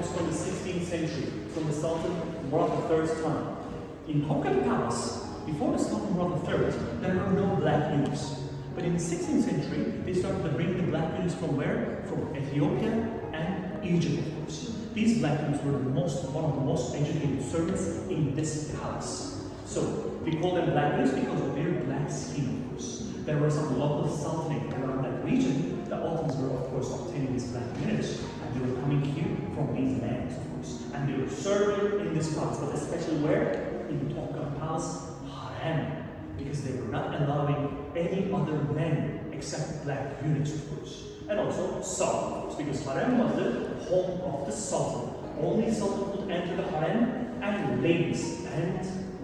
was from the 16th century, from the Sultan Murad III's time. In Topkapı Palace, before the Sultan Murad III, there were no black eunuchs. But in the 16th century, they started to bring the black eunuchs from where? From Ethiopia and Egypt, of course. These black eunuchs were one of the most educated servants in this palace. So, we call them black eunuchs because of their black skin, of course. There were some local sultanate around that region. The Ottomans were, of course, obtaining these black eunuchs, and they were coming here from these lands, of course. And they were serving in this palace, but especially where? In Topkapı Palace, harem. Because they were not allowing any other men except black eunuchs, of course. And also Sultan, of course, because harem was the home of the Sultan. Only Sultan could enter the harem, and ladies and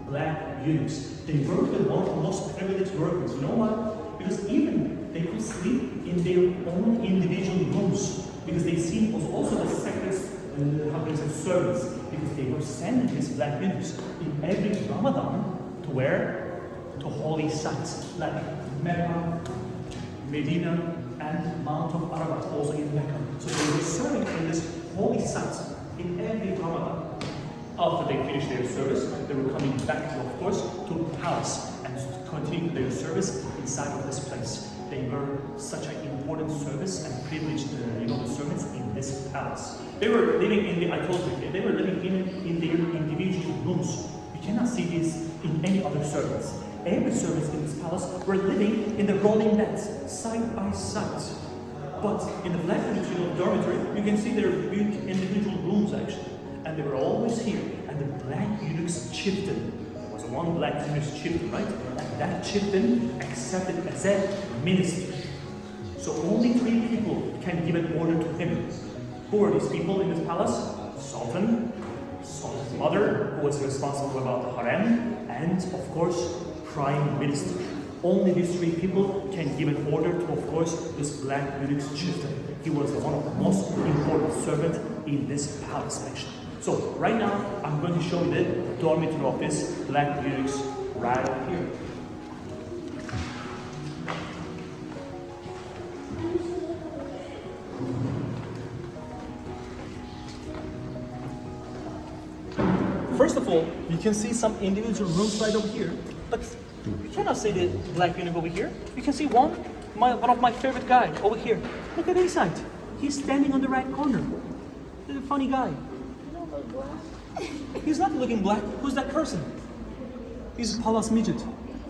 black eunuchs. They were one of the most privileged workers. You know why? Because even they could sleep in their own individual rooms. Because they seen was also the sacred service. Because they were sending these black eunuchs in every Ramadan to where? To holy sites like Mecca, Medina, and Mount of Ararat, also in Mecca. So they were serving in this holy sites in every Ramadan. After they finished their service, they were coming back, of course, to the palace and continuing their service inside of this place. They were such an important service and privileged, servants in this palace. They were living they were living in their individual rooms. You cannot see this in any other servants. Every servants in this palace were living in the rolling beds, side by side. But in the black dormitory, you can see their individual rooms actually. And they were always here. And the black eunuch's chieftain was one black eunuch's chieftain, right? And that chieftain accepted as a minister. So only 3 people can give an order to him. Who are these people in this palace? Sultan, Sultan's mother, who was responsible about the harem, and of course, Prime Minister. Only these 3 people can give an order to, of course, this black eunuch's chieftain. He was one of the most important servants in this palace, actually. So, right now, I'm going to show you the dormitory of this black eunuchs right up here. First of all, you can see some individual rooms right over here, but you cannot see the black eunuch over here. You can see one of my favorite guys over here. Look at this side. He's standing on the right corner. He's a funny guy. He's not looking black. Who's that person? He's a palace midget.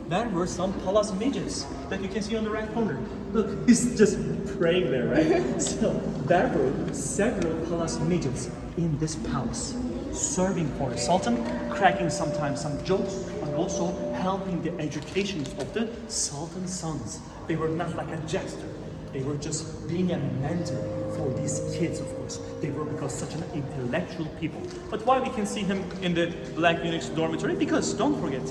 There were some palace midgets that you can see on the right corner. Look, he's just praying there, right? So there were several palace midgets in this palace, serving for the Sultan, cracking sometimes some jokes, but also helping the educations of the Sultan's sons. They were not like a jester. They were just being a mentor for these kids, of course. They were because such an intellectual people. But why we can see him in the black eunuch's dormitory? Because don't forget,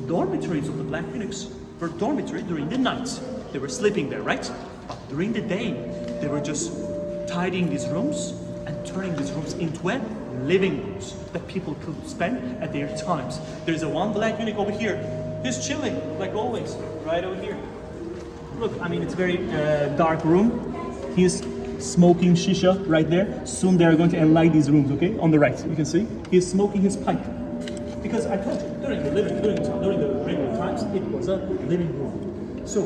dormitories of the black eunuchs were dormitory during the night. They were sleeping there, right? But during the day, they were just tidying these rooms and turning these rooms into a living rooms that people could spend at their times. There's a one black eunuch over here. He's chilling, like always, right over here. Look, I mean, it's a very dark room. He's smoking shisha right there. Soon they are going to enlight these rooms, okay? On the right, you can see. He's smoking his pipe. Because I told you, during the regular times, it was a living room. So,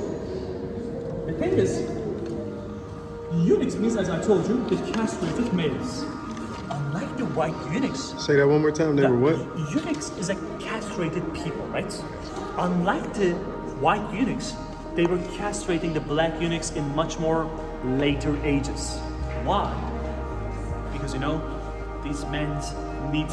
the thing is, eunuchs means, as I told you, the castrated males. Unlike the white eunuchs. Say that one more time, they were what? Eunuchs is a castrated people, right? Unlike the white eunuchs, they were castrating the black eunuchs in much more later ages. Why? Because these men need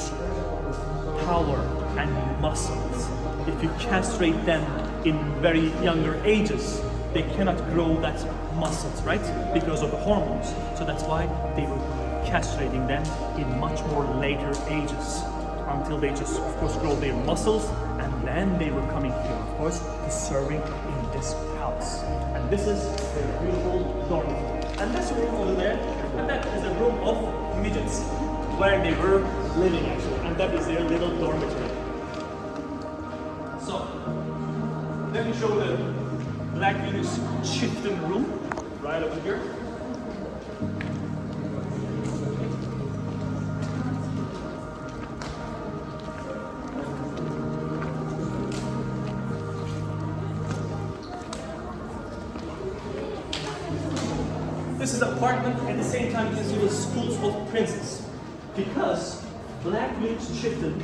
power and muscles. If you castrate them in very younger ages, they cannot grow that muscles, right? Because of the hormones. So that's why they were castrating them in much more later ages, until they just, of course, grow their muscles, and then they were coming here, of course, to serving in this palace. And this is their beautiful dormitory. And this room over there, and that is a room of midgets, where they were living actually, and that is their little dormitory. So, let me show the black eunuch's chieftain room, right over here. This is apartment, at the same time you can see the schools of princes. Because Black Eunuch chieftain,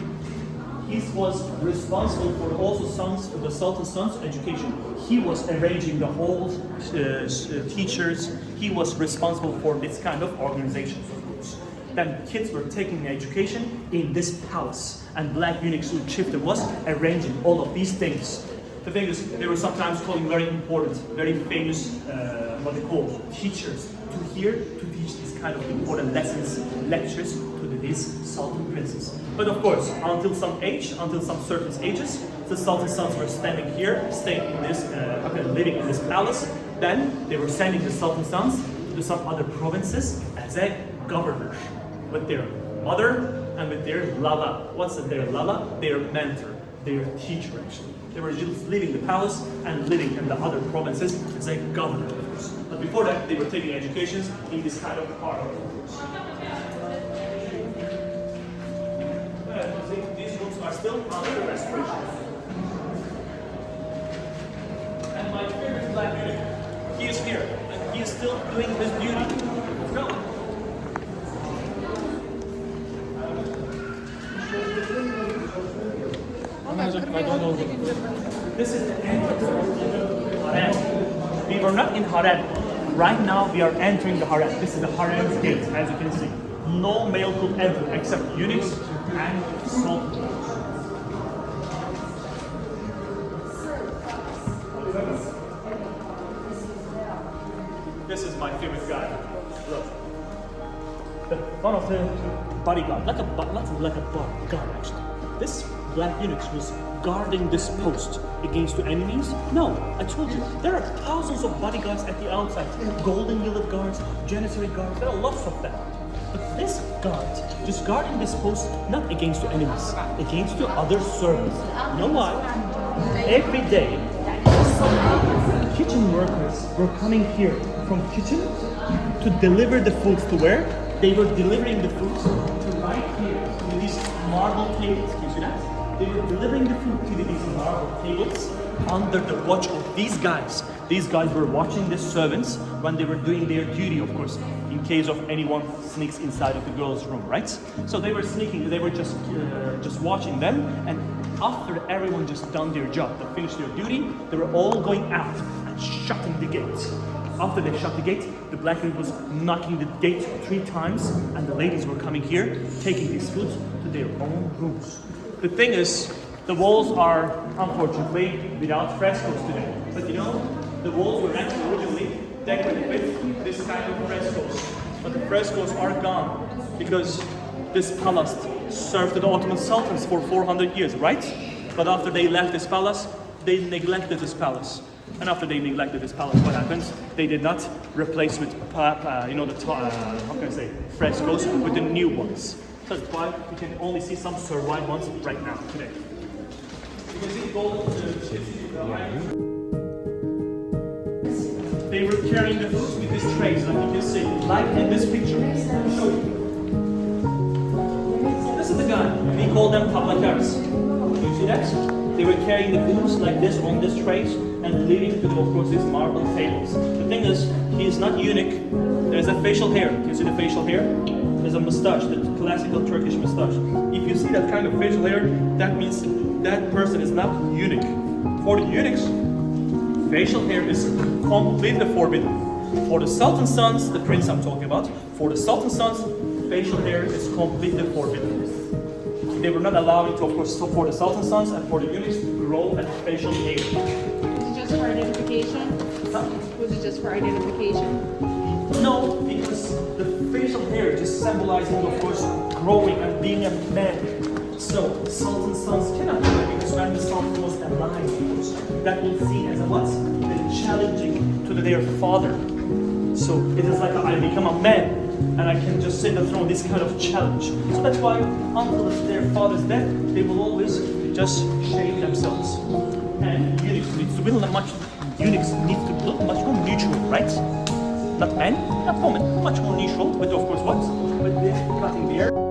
he was responsible for also the Sultan's son's education. He was arranging the whole teachers. He was responsible for this kind of organization. Then kids were taking education in this palace, and Black Eunuch chieftain was arranging all of these things. The thing is, they were sometimes calling very important, very famous, what they call teachers to teach these kind of important lessons, lectures to these Sultan princes. But of course, until some certain ages, the Sultan's sons were standing here, staying in this, living in this palace. Then they were sending the Sultan's sons to some other provinces as a governor, with their mother and with their lala. What's their lala? Their mentor, their teacher actually. They were just leaving the palace and living in the other provinces as a governor. But before that, they were taking educations in this kind of part. These rooms are still under restoration. And my favorite Black Eunuch, he is here, and he is still doing his duty. No. This is the entrance of the harem. We were not in harem. Right now we are entering the harem. This is the harem's gate, as you can see. No male could enter except eunuchs and sultans. This is my favorite guy. Look. One of the bodyguard, like a bodyguard actually. This Black Eunuch was guarding this post against the enemies. No, I told you, there are thousands of bodyguards at the outside. Golden Gilded guards, Janissary guards, there are lots of them. But this guard, just guarding this post, not against the enemies, against the other servants. You know why? Every day, some kitchen workers were coming here from kitchen to deliver the foods to where? They were delivering the foods to right here, to these marble tables. Can you see that? They were delivering the food to these marble tables under the watch of these guys. These guys were watching the servants when they were doing their duty, of course, in case of anyone sneaks inside of the girls' room, right? So they were sneaking, they were just watching them, and after everyone just done their job, they finished their duty, they were all going out and shutting the gate. After they shut the gate, the Black Eunuch was knocking the gate 3 times, and the ladies were coming here, taking these foods to their own rooms. The thing is, the walls are unfortunately without frescoes today. But you know, the walls were actually originally decorated with this kind of frescoes. But the frescoes are gone because this palace served the Ottoman Sultans for 400 years, right? But after they left this palace, they neglected this palace. And after they neglected this palace, what happens? They did not replace with, frescoes with the new ones. So that's why we can only see some survived ones right now, today. You can see gold. They were carrying the foods with these trays, like you can see, like in this picture. I'll show you. This is the guy. We call them tablakars. You see that? They were carrying the foods like this on these trays and leading to, of course, these marble tables. The thing is, he is not eunuch. There's a facial hair. Can you see the facial hair? There's a mustache, the classical Turkish mustache. If you see that kind of facial hair, that means that person is not eunuch. For the eunuchs, facial hair is completely forbidden. For the Sultan's sons, the prince I'm talking about, for the Sultan's sons, facial hair is completely forbidden. They were not allowing to, of course, for the Sultan's sons and for the eunuchs to grow a facial hair. Was it just for identification? Huh? Was it just for identification? No, because the facial hair just symbolizing, of course, growing and being a man. So the Sultan's sons cannot do it because when the Sultan was alive, that will see as a what? The challenging to their father. So it is like I become a man and I can just sit on the throne, this kind of challenge. So that's why until their father's death, they will always just shave themselves. And eunuchs need to look much more neutral, right? Not men, not women, much more neutral, but of course what? With the cutting the hair.